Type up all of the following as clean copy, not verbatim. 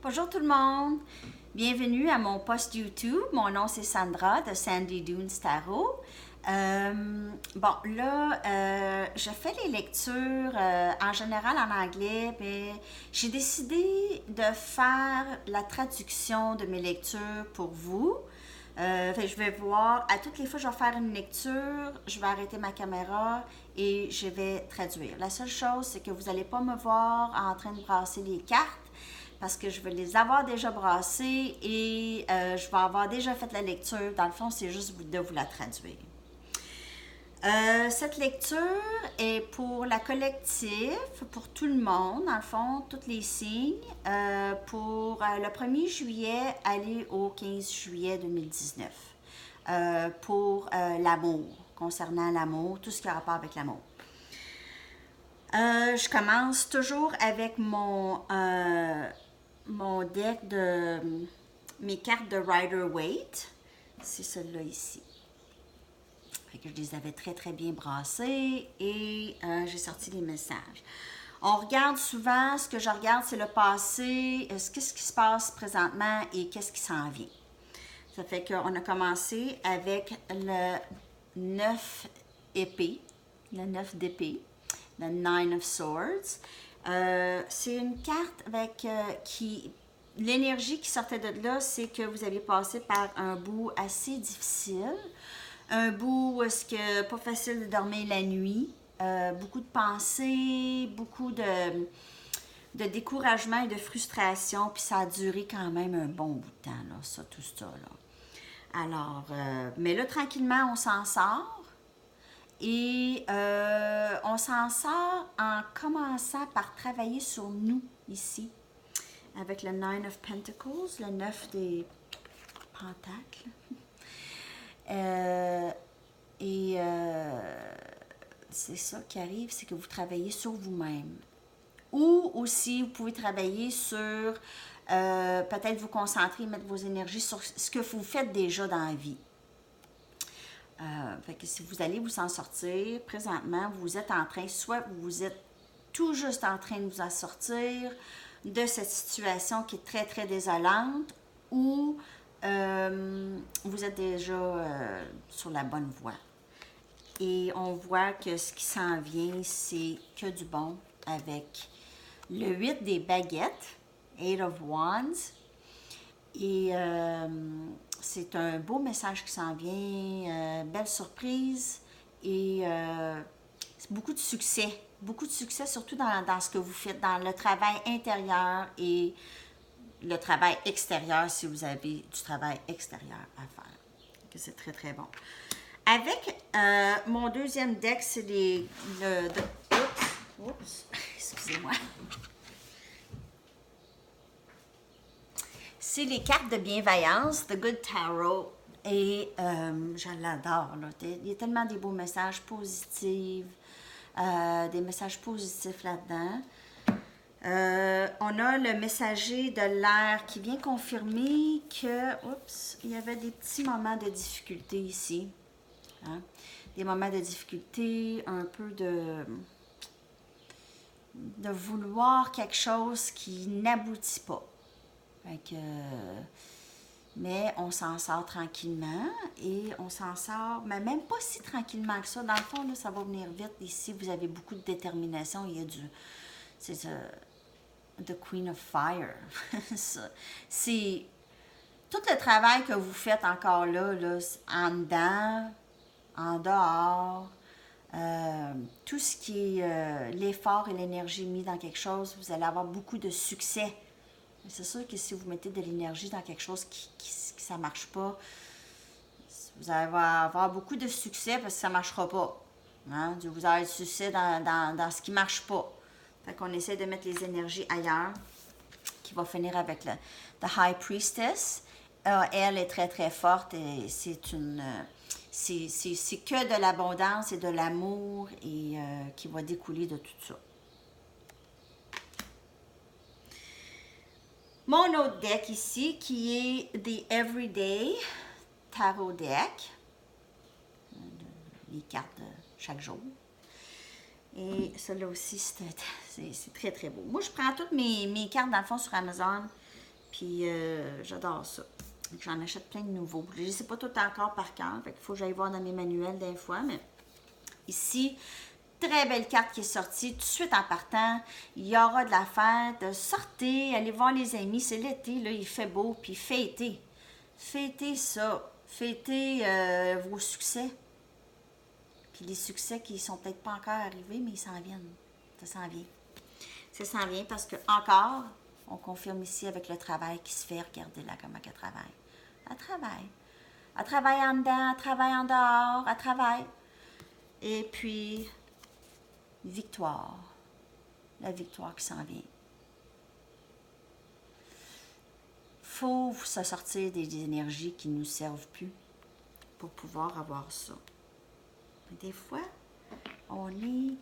Bonjour tout le monde, bienvenue à mon post YouTube. Mon nom c'est Sandra de Sandy Dunes Tarot. Je fais les lectures en général en anglais, mais j'ai décidé de faire la traduction de mes lectures pour vous. Je vais voir, à toutes les fois que je vais faire une lecture, je vais arrêter ma caméra et je vais traduire. La seule chose, c'est que vous n'allez pas me voir en train de brasser les cartes parce que je vais les avoir déjà brassées et je vais avoir déjà fait la lecture. Dans le fond, c'est juste de vous la traduire. Cette lecture est pour la collective, pour tout le monde, dans le fond, tous les signes, pour le 1er juillet aller au 15 juillet 2019, pour l'amour, concernant l'amour, tout ce qui a rapport avec l'amour. Je commence toujours avec mon deck de mes cartes de Rider-Waite. C'est celle-là ici. Fait que je les avais très très bien brassées et j'ai sorti les messages. On regarde souvent, ce que je regarde, c'est le passé, qu'est-ce qui se passe présentement et qu'est-ce qui s'en vient. Ça fait qu'on a commencé avec le 9 épées, le 9 d'épée, le 9 of Swords. C'est une carte avec l'énergie qui sortait de là, c'est que vous avez passé par un bout assez difficile. Un bout où est-ce que pas facile de dormir la nuit, beaucoup de pensées, beaucoup de découragement et de frustration, puis ça a duré quand même un bon bout de temps, là, tout ça, là. Alors, mais là, tranquillement, on s'en sort, et on s'en sort en commençant par travailler sur nous, ici, avec le 9 of Pentacles, le 9 des pentacles. C'est ça qui arrive, c'est que vous travaillez sur vous-même. Ou aussi, vous pouvez travailler sur, peut-être vous concentrer, mettre vos énergies sur ce que vous faites déjà dans la vie. Fait que si vous allez vous en sortir, présentement, vous êtes en train, soit vous êtes tout juste en train de vous en sortir de cette situation qui est très, très désolante, ou vous êtes déjà sur la bonne voie. Et on voit que ce qui s'en vient, c'est que du bon avec le 8 des baguettes, 8 of Wands. Et c'est un beau message qui s'en vient, belle surprise et beaucoup de succès. Beaucoup de succès, surtout dans ce que vous faites, dans le travail intérieur et le travail extérieur, si vous avez du travail extérieur à faire. C'est très, très bon. Avec mon deuxième deck, c'est excusez-moi. C'est les cartes de bienveillance, The Good Tarot. Et je l'adore. Il y a tellement des beaux messages positifs, des messages positifs là-dedans. On a le messager de l'air qui vient confirmer que, il y avait des petits moments de difficulté ici. Hein? Des moments de difficulté, un peu de vouloir quelque chose qui n'aboutit pas. Fait que, mais on s'en sort tranquillement et on s'en sort, mais même pas si tranquillement que ça. Dans le fond, là, ça va venir vite. Ici, vous avez beaucoup de détermination. Il y a c'est The Queen of Fire. C'est tout le travail que vous faites encore là en dedans, en dehors, tout ce qui est l'effort et l'énergie mis dans quelque chose, vous allez avoir beaucoup de succès. C'est sûr que si vous mettez de l'énergie dans quelque chose qui ça ne marche pas, vous allez avoir beaucoup de succès parce que ça ne marchera pas. Hein? Vous avez du succès dans ce qui ne marche pas. Fait qu'on essaie de mettre les énergies ailleurs, qui va finir avec The High Priestess. Elle est très, très forte et c'est que de l'abondance et de l'amour et qui va découler de tout ça. Mon autre deck ici, qui est The Everyday Tarot Deck. Les cartes de chaque jour. Et celle-là aussi, c'est très, très beau. Moi, je prends toutes mes cartes, dans le fond, sur Amazon. Puis j'adore ça. J'en achète plein de nouveaux. Je ne sais pas tout encore par cœur. Fait qu'il faut que j'aille voir dans mes manuels des fois. Mais ici, très belle carte qui est sortie. Tout de suite en partant, il y aura de la fête. Sortez, allez voir les amis. C'est l'été, là, il fait beau. Puis fêtez. Fêtez ça. Fêtez vos succès. Puis les succès qui sont peut-être pas encore arrivés, mais ils s'en viennent. Ça s'en vient. Ça s'en vient parce que encore, on confirme ici avec le travail qui se fait. Regardez-la comment elle travaille. Elle travaille. Elle travaille en dedans, elle travaille en dehors, elle travaille. Et puis, victoire. La victoire qui s'en vient. Faut se sortir des énergies qui ne nous servent plus pour pouvoir avoir ça. Des fois, on est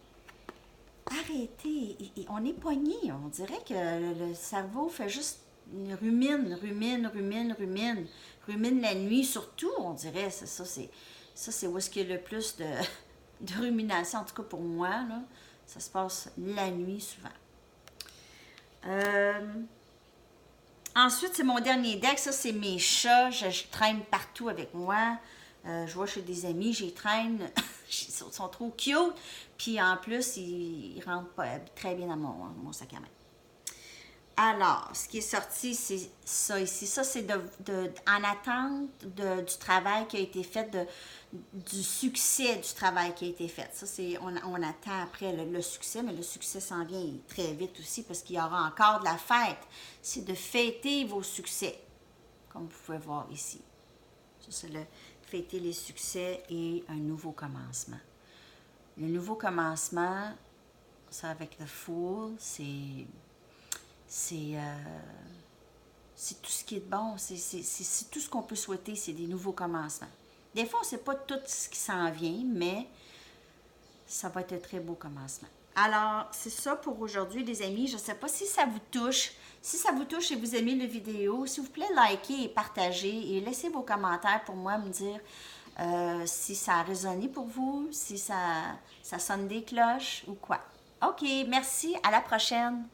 arrêté, on est pogné. On dirait que le cerveau fait juste rumine la nuit surtout, on dirait. Ça, c'est où est-ce qu'il y a le plus de rumination, en tout cas pour moi, là. Ça se passe la nuit souvent. Ensuite, c'est mon dernier deck. Ça, c'est mes chats. Je traîne partout avec moi. Je vois chez des amis, j'y traîne. Ils sont trop cute. Puis en plus, ils rentrent pas très bien dans mon sac à main. Alors, ce qui est sorti, c'est ça ici. Ça, c'est en attente du travail qui a été fait, du succès du travail qui a été fait. Ça, c'est on attend après le succès, mais le succès s'en vient très vite aussi parce qu'il y aura encore de la fête. C'est de fêter vos succès, comme vous pouvez voir ici. Ça, c'est fêter les succès et un nouveau commencement. Le nouveau commencement, ça avec The Fool, c'est tout ce qui est bon, c'est tout ce qu'on peut souhaiter, c'est des nouveaux commencements. Des fois, on ne sait pas tout ce qui s'en vient, mais ça va être un très beau commencement. Alors, c'est ça pour aujourd'hui, les amis. Je ne sais pas si ça vous touche. Si ça vous touche et vous aimez la vidéo, s'il vous plaît, likez et partagez et laissez vos commentaires pour moi me dire si ça a résonné pour vous, si ça sonne des cloches ou quoi. OK, merci. À la prochaine.